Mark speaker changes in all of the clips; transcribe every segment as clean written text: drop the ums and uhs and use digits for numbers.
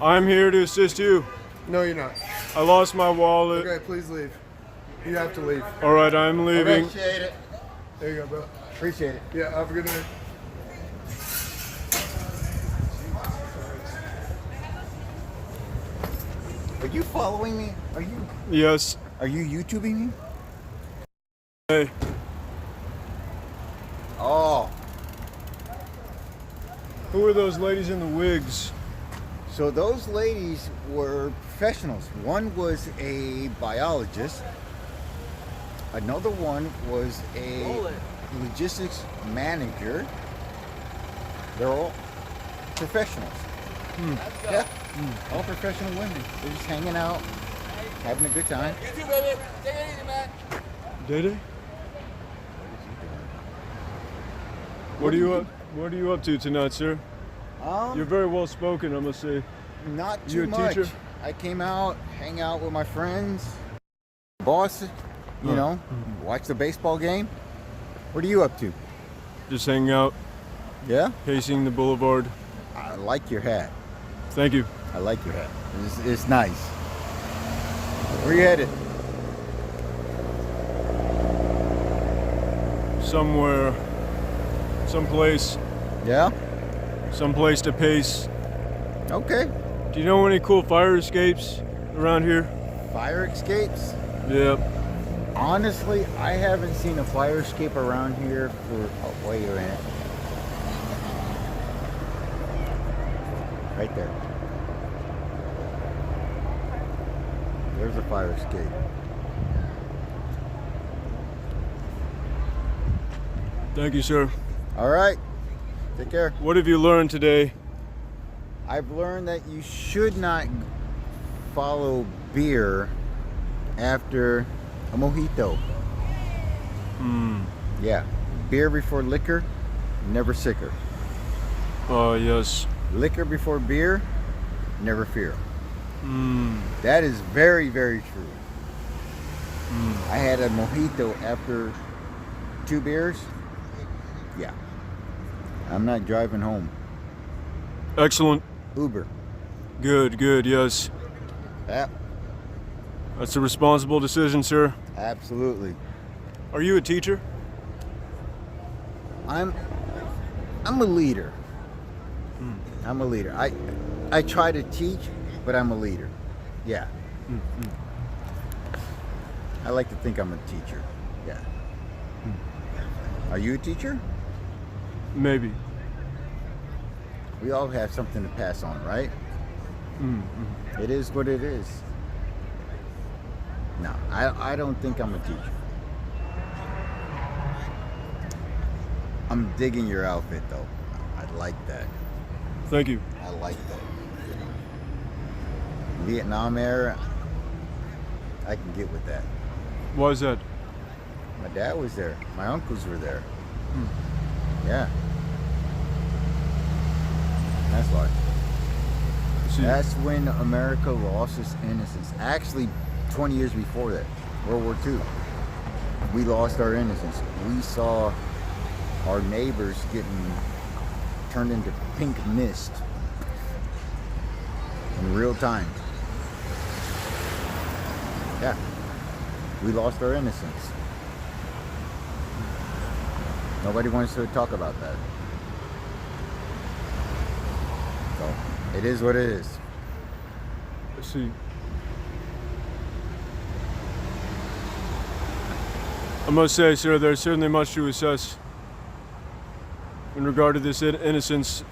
Speaker 1: I'm here to assist you.
Speaker 2: No, you're not.
Speaker 1: I lost my wallet.
Speaker 2: Okay, please leave. You have to leave.
Speaker 1: All right, I'm leaving.
Speaker 3: Appreciate it.
Speaker 2: There you go, bro.
Speaker 3: Appreciate it.
Speaker 2: Yeah, have a good night.
Speaker 3: Are you following me?
Speaker 1: Yes.
Speaker 3: Are you YouTubing me?
Speaker 1: Hey.
Speaker 3: Oh,
Speaker 1: Who are those ladies in the wigs?
Speaker 3: so those ladies were professionals. One was a biologist. Another one was a logistics manager. They're all professionals. Yeah, all professional women. They're just hanging out, having a good time.
Speaker 4: You too, baby. Take it easy, man.
Speaker 1: Did they? What are you up to tonight, sir? You're very well spoken, I must say.
Speaker 3: Not
Speaker 1: You
Speaker 3: too
Speaker 1: a
Speaker 3: much.
Speaker 1: teacher?
Speaker 3: I came out, hang out with my friends, boss, you know, watch the baseball game. What are you up to?
Speaker 1: Just hanging out,
Speaker 3: Yeah?
Speaker 1: pacing the boulevard.
Speaker 3: I like your hat.
Speaker 1: Thank you.
Speaker 3: I like your hat. It's nice. Where you headed?
Speaker 1: Somewhere, someplace
Speaker 3: Yeah?
Speaker 1: to pace.
Speaker 3: Okay.
Speaker 1: Do you know any cool fire escapes around here?
Speaker 3: Fire escapes?
Speaker 1: Yep.
Speaker 3: Honestly, I haven't seen a fire escape around here for. Oh, wait a minute. Right there. There's a fire escape.
Speaker 1: Thank you, sir.
Speaker 3: All right. Take care.
Speaker 1: What have you learned today?
Speaker 3: I've learned that you should not follow beer after a mojito. Yeah. Beer before liquor, never sicker.
Speaker 1: Oh, yes.
Speaker 3: Liquor before beer, never fear. That is very, very true. I had a mojito after 2 beers. Yeah. I'm not driving home.
Speaker 1: Excellent.
Speaker 3: Uber.
Speaker 1: Good, yes.
Speaker 3: Yeah,
Speaker 1: That's a responsible decision, sir.
Speaker 3: absolutely.
Speaker 1: Are you a teacher?
Speaker 3: I'm a leader. I'm a leader. I try to teach, but I'm a leader. Yeah. I like to think I'm a teacher. Yeah. Are you a teacher?
Speaker 1: Maybe.
Speaker 3: We all have something to pass on, right? It is what it is. No, I don't think I'm a teacher. I'm digging your outfit though. I like that.
Speaker 1: Thank you.
Speaker 3: I like that. Vietnam era, I can get with that.
Speaker 1: Why is that?
Speaker 3: My dad was there. My uncles were there. Yeah. That's why.
Speaker 1: See,
Speaker 3: That's when America lost its innocence. Actually, 20 years before that, World War II, we lost our innocence. We saw our neighbors getting turned into pink mist in real time. Yeah, we lost our innocence. Nobody wants to talk about that. So, it is what it is.
Speaker 1: see. I must say, sir, there's certainly much to assess in regard to this innocence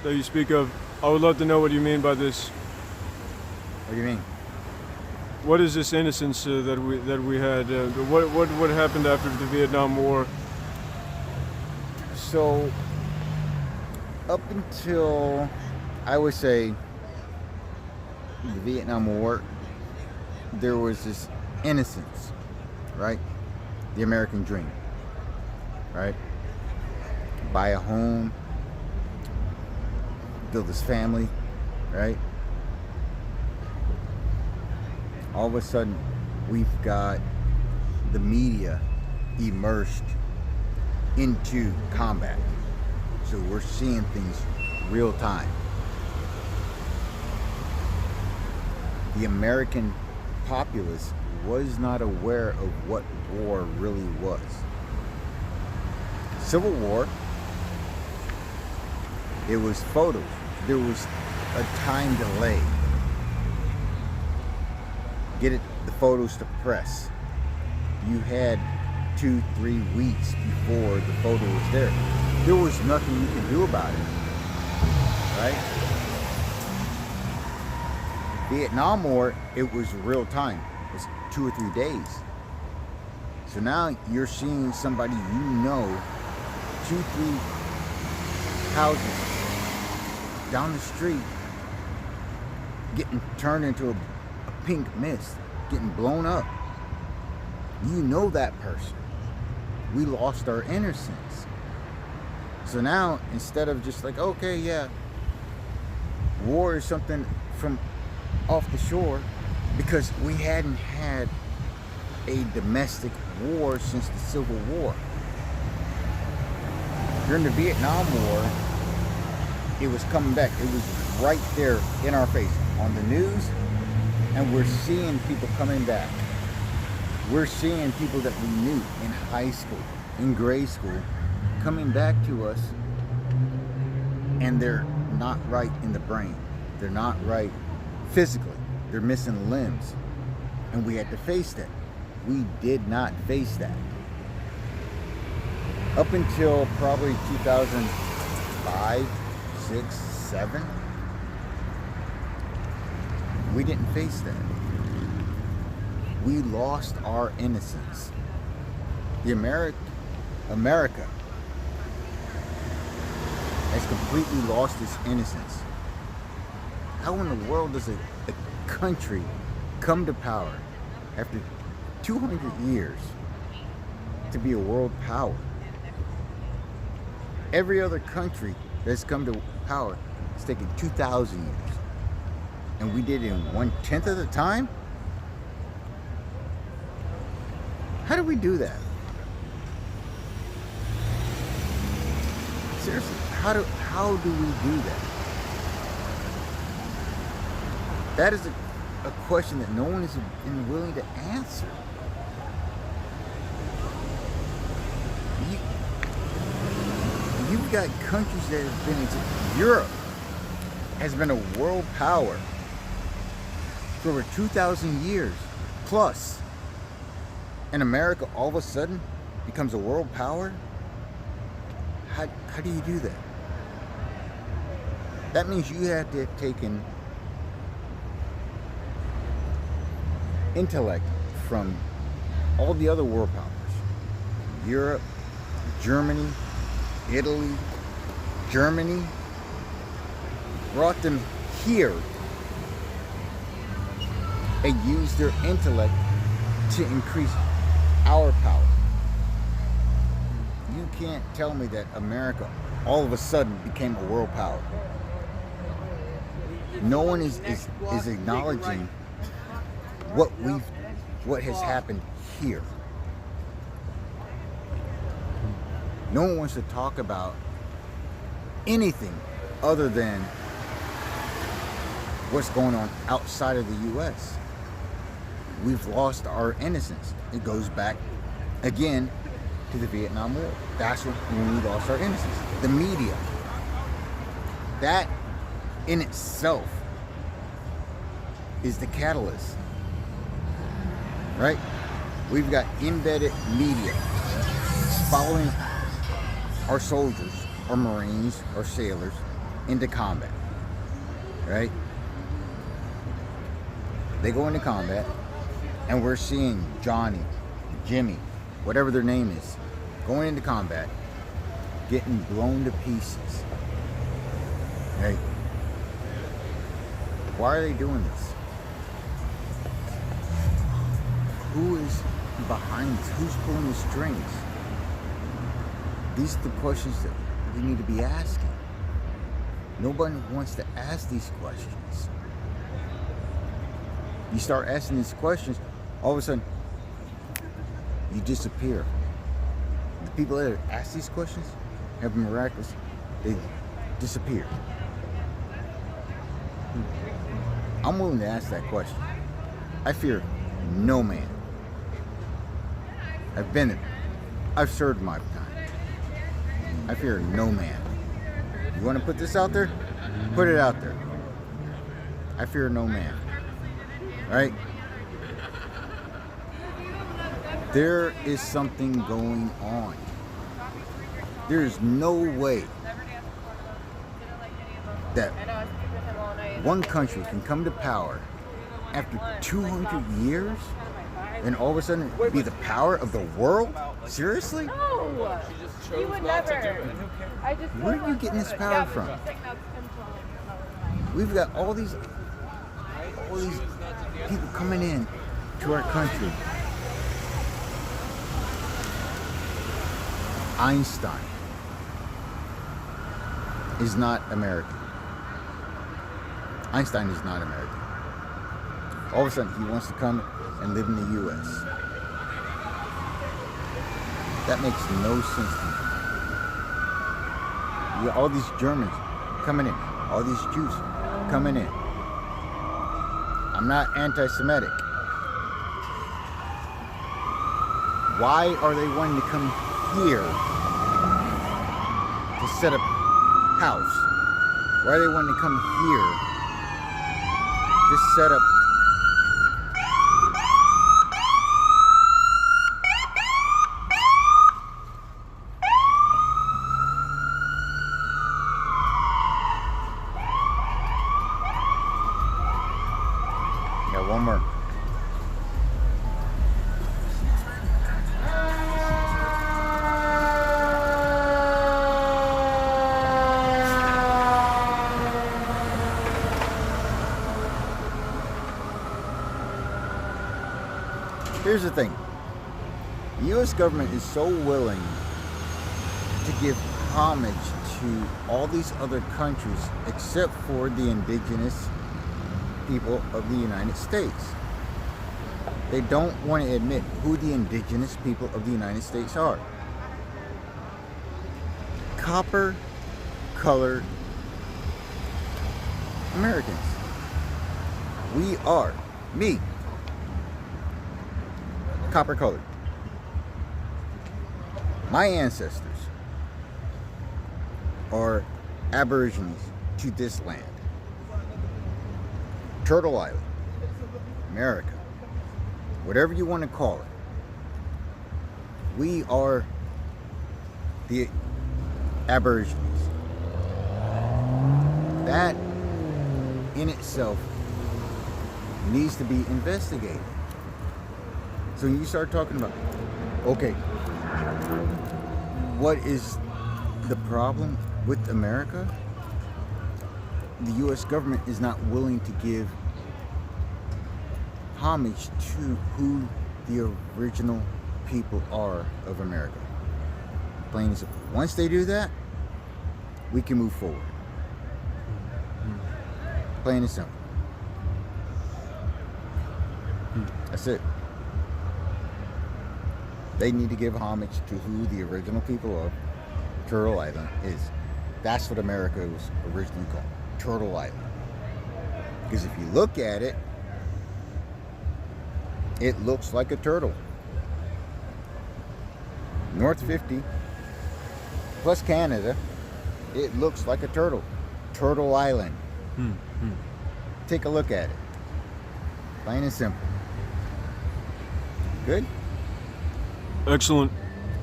Speaker 1: that you speak of. I would love to know what you mean by this.
Speaker 3: What do you mean?
Speaker 1: What is this innocence that we had? What happened after the Vietnam War?
Speaker 3: So, up until, I would say, the Vietnam War, there was this innocence, right? The American dream, right? Buy a home, build his family, right? All of a sudden, we've got the media immersed into combat. So we're seeing things real time. the American populace was not aware of what war really was. Civil War, it was photos. There was a time delay. Get the photos to press. You had 2-3 weeks before the photo was there. There was nothing you could do about it, right? Vietnam War, it was real time. It was 2 or 3 days. So now you're seeing somebody 2-3 houses down the street getting turned into a pink mist, getting blown up. You know that person. We lost our innocence. So now, instead of just like, okay, yeah, war is something from off the shore, because we hadn't had a domestic war since the Civil War. During the Vietnam War, it was coming back. It was right there in our face on the news, and we're seeing people coming back. We're seeing people that we knew in high school, in grade school, coming back to us, and they're not right in the brain. They're not right physically. They're missing limbs. And we had to face that. We did not face that. Up until probably 2005, 6, 7, we didn't face that. We lost our innocence. The America has completely lost its innocence. How in the world does a country come to power after 200 years to be a world power? Every other country that's come to power has taken 2,000 years. And we did it in 1/10 of the time? How do we do that? Seriously, how do we do that? That is a question that no one is willing to answer. You've got countries that have been into Europe has been a world power for over 2,000 years plus. And America all of a sudden becomes a world power? How do you do that? That means you have to have taken intellect from all the other world powers. Europe, Germany, Italy, Germany. Brought them here and used their intellect to increase our power. You can't tell me that America all of a sudden became a world power. No one is acknowledging what has happened here. No one wants to talk about anything other than what's going on outside of the U.S. We've lost our innocence. It goes back again to the Vietnam War. That's when we lost our innocence. The media. That in itself is the catalyst. Right? We've got embedded media following our soldiers, our Marines, our sailors into combat. Right? They go into combat, and we're seeing Johnny, Jimmy, whatever their name is, going into combat, getting blown to pieces. Right? Why are they doing this? Who is behind this? Who's pulling the strings? These are the questions that we need to be asking. Nobody wants to ask these questions. You start asking these questions, all of a sudden, you disappear. The people that ask these questions have been miraculous. They disappear. I'm willing to ask that question. I fear no man. I've been there. I've served my time. I fear no man. You want to put this out there? Put it out there. I fear no man. Right? There is something going on. There is no way that one country can come to power after 200 years and all of a sudden be the power of the world? Seriously?
Speaker 5: No, you would never. I just
Speaker 3: Where are you getting this power from? We've got all these people coming in to our country. Einstein is not American. Einstein is not American. All of a sudden, he wants to come and live in the U.S. That makes no sense to me. You got all these Germans coming in, all these Jews coming in. I'm not anti-Semitic. Why are they wanting to come here to set up house? Why are they wanting to come here to set up? Got one more. Here's the thing. The U.S. government is so willing to give homage to all these other countries except for the indigenous people of the United States. They don't want to admit who the indigenous people of the United States are. Copper-colored Americans. We are. Me. Copper-colored. My ancestors are Aborigines to this land. Turtle Island, America, whatever you want to call it. We are the Aborigines. That in itself needs to be investigated. So you start talking about, okay, what is the problem with America? The U.S. government is not willing to give homage to who the original people are of America. Plain and simple. Once they do that, we can move forward. Plain and simple. That's it. They need to give homage to who the original people of Turtle Island is. That's what America was originally called. Turtle Island. Because if you look at it, it looks like a turtle. North 50 plus Canada, it looks like a turtle. Turtle Island. Take a look at it. Plain and simple. Good?
Speaker 1: Excellent.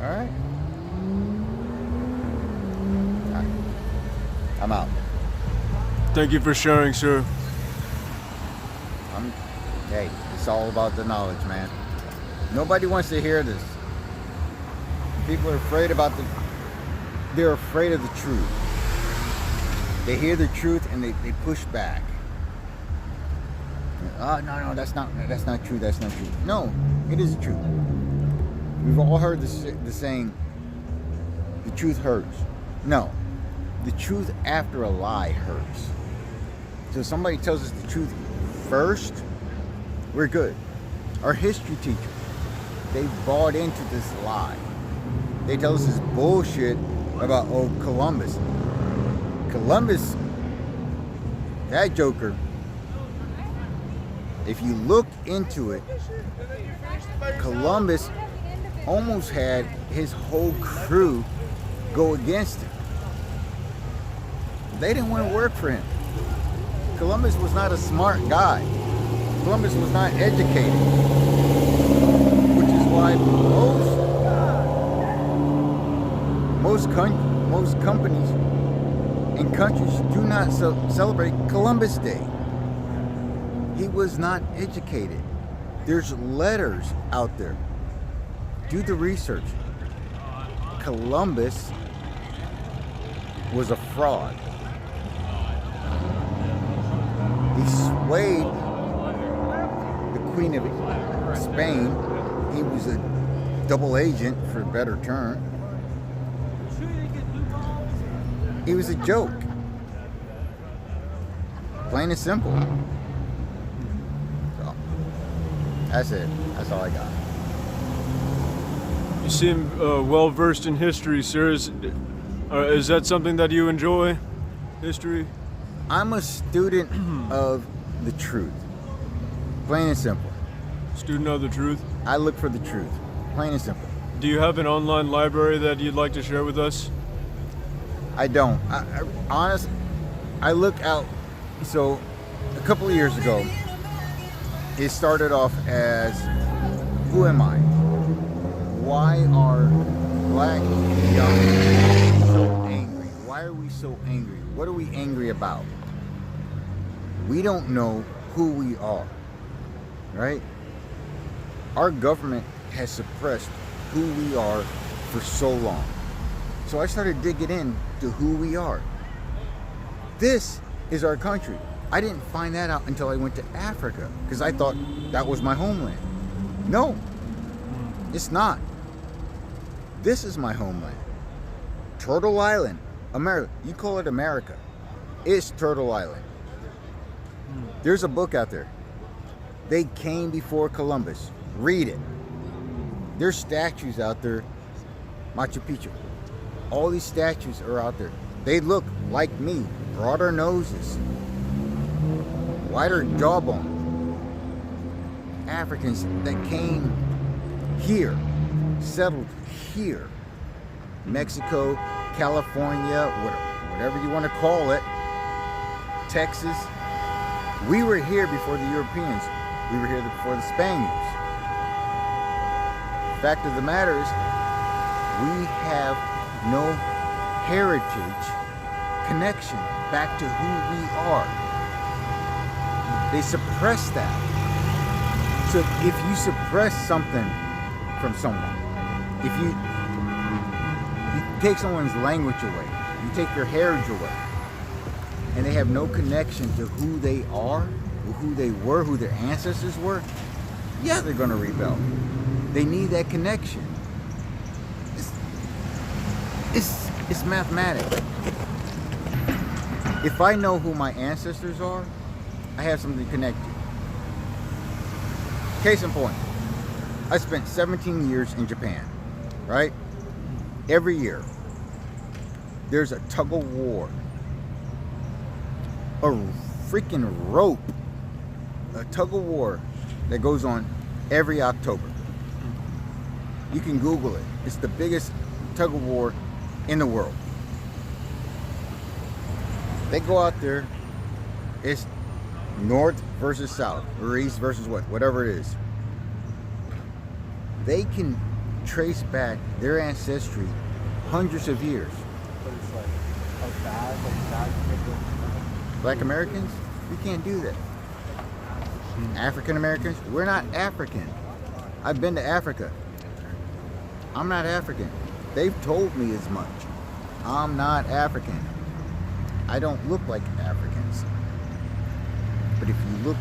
Speaker 3: All right. I'm out.
Speaker 1: Thank you for sharing, sir.
Speaker 3: Hey, it's all about the knowledge, man. Nobody wants to hear this. People are afraid they're afraid of the truth. They hear the truth and they push back. Oh, no, that's not true, that's not true. No, it is true. We've all heard the saying, the truth hurts. No, the truth after a lie hurts. So if somebody tells us the truth first, we're good. Our history teachers, they bought into this lie. They tell us this bullshit about, Columbus. Columbus, that joker, If you look into it, Columbus almost had his whole crew go against him. They didn't want to work for him. Columbus was not a smart guy. Columbus was not educated, which is why most companies and countries do not celebrate Columbus Day. He was not educated. There's letters out there. Do the research. Columbus was a fraud. He swayed the Queen of Spain. He was a double agent, for a better term. He was a joke. Plain and simple. So, that's it. That's all I got.
Speaker 1: You seem well versed in history, sir. Is that something that you enjoy? History?
Speaker 3: I'm a student of the truth. Plain and simple.
Speaker 1: Student of the truth?
Speaker 3: I look for the truth. Plain and simple.
Speaker 1: Do you have an online library that you'd like to share with us?
Speaker 3: I don't. Honestly, I look out. So, a couple of years ago, it started off as, who am I? Why are black young people so angry? Why are we so angry? What are we angry about? We don't know who we are, right? Our government has suppressed who we are for so long. So I started digging into who we are. This is our country. I didn't find that out until I went to Africa because I thought that was my homeland. No, it's not. This is my homeland. Turtle Island, America. You call it America. It's Turtle Island. There's a book out there. They came before Columbus. Read it. There's statues out there. Machu Picchu. All these statues are out there. They look like me. Broader noses. Wider jawbone. Africans that came here. Settled here. Mexico, California, whatever you want to call it. Texas. We were here before the Europeans. We were here before the Spaniards. Fact of the matter is, we have no heritage connection back to who we are. They suppress that. So if you suppress something from someone, if you take someone's language away, you take their heritage away, and they have no connection to who they are, who they were, who their ancestors were, yeah, they're going to rebel. They need that connection. It's mathematics. If I know who my ancestors are, I have something to connect to. Case in point, I spent 17 years in Japan, right? Every year, there's a tug of war, a freaking rope, a tug of war that goes on every October. You can Google it. It's the biggest tug of war in the world. They go out there, it's north versus south, or east versus west, whatever it is. They can trace back their ancestry hundreds of years. Black Americans, we can't do that. African Americans, we're not African. I've been to Africa. I'm not African. They've told me as much. I'm not African. I don't look like Africans. But if you look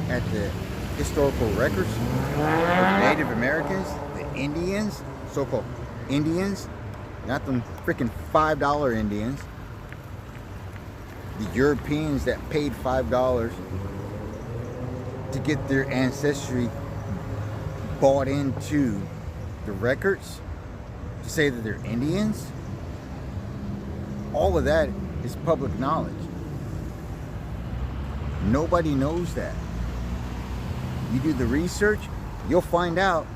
Speaker 3: at the historical records of Native Americans, the Indians, so-called Indians, not them freaking $5 Indians, the Europeans that paid $5 to get their ancestry bought into the records to say that they're Indians, all of that is public knowledge. Nobody knows that. You do the research, you'll find out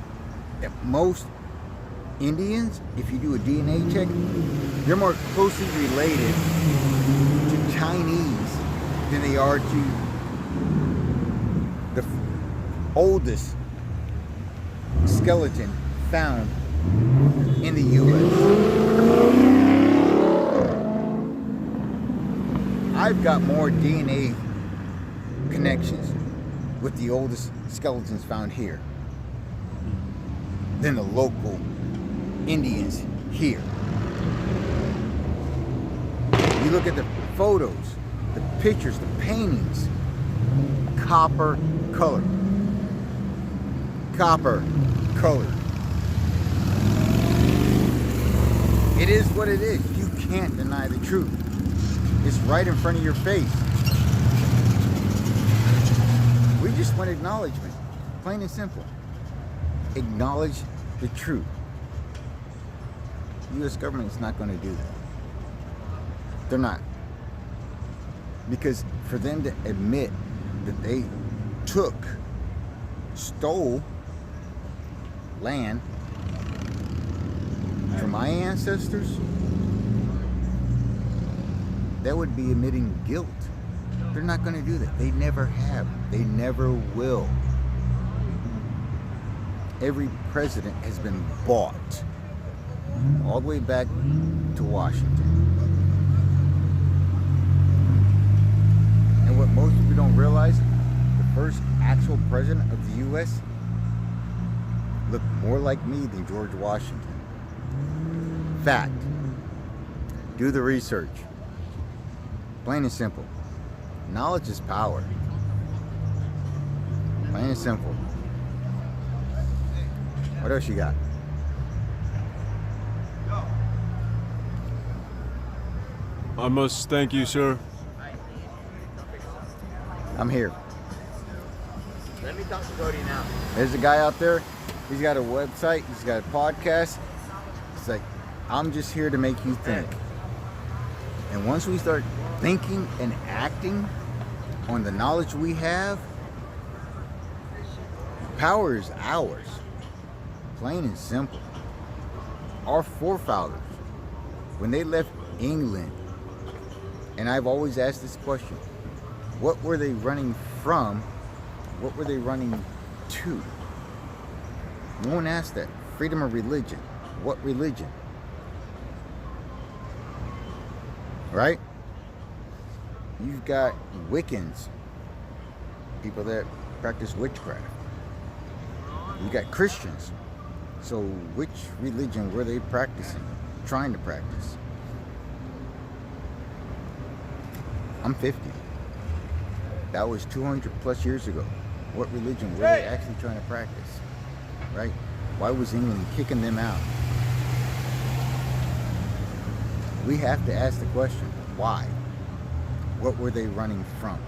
Speaker 3: that most Indians, if you do a DNA check, they're more closely related to Chinese than they are to the oldest skeleton found in the U.S. I've got more DNA connections with the oldest skeletons found here than the local Indians here. You look at the photos, the pictures, the paintings, copper color. Copper color. It is what it is. You can't deny the truth. It's right in front of your face. We just want acknowledgement. Plain and simple. Acknowledge the truth. The U.S. government is not going to do that. They're not. Because for them to admit that they stole land from my ancestors, that would be admitting guilt. They're not going to do that. They never have. They never will. Every president has been bought all the way back to Washington. And what most people don't realize, the first actual president of the U.S. looked more like me than George Washington. Fact. Do the research. Plain and simple. Knowledge is power. Plain and simple. What else you got?
Speaker 1: I must thank you, sir.
Speaker 3: I'm here. Let me talk to Cody now. There's a guy out there. He's got a website. He's got a podcast. It's like, I'm just here to make you think. And once we start thinking and acting on the knowledge we have, power is ours. Plain and simple. Our forefathers, when they left England, and I've always asked this question, what were they running from? What were they running to? No one asked that. Freedom of religion. What religion? Right? You've got Wiccans, people that practice witchcraft. You've got Christians. So which religion were they practicing? Trying to practice? I'm 50. That was 200 plus years ago. What religion were they actually trying to practice? Right? Why was England kicking them out? We have to ask the question, why? What were they running from?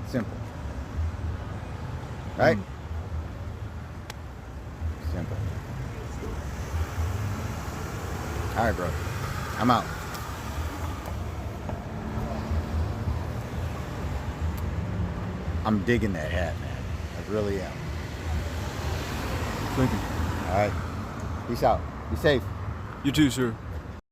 Speaker 3: Simple. Right? Simple. All right, bro. I'm out. I'm digging that hat, man. I really am.
Speaker 1: Thank you.
Speaker 3: All right. Peace out. Be safe.
Speaker 1: You too, sir.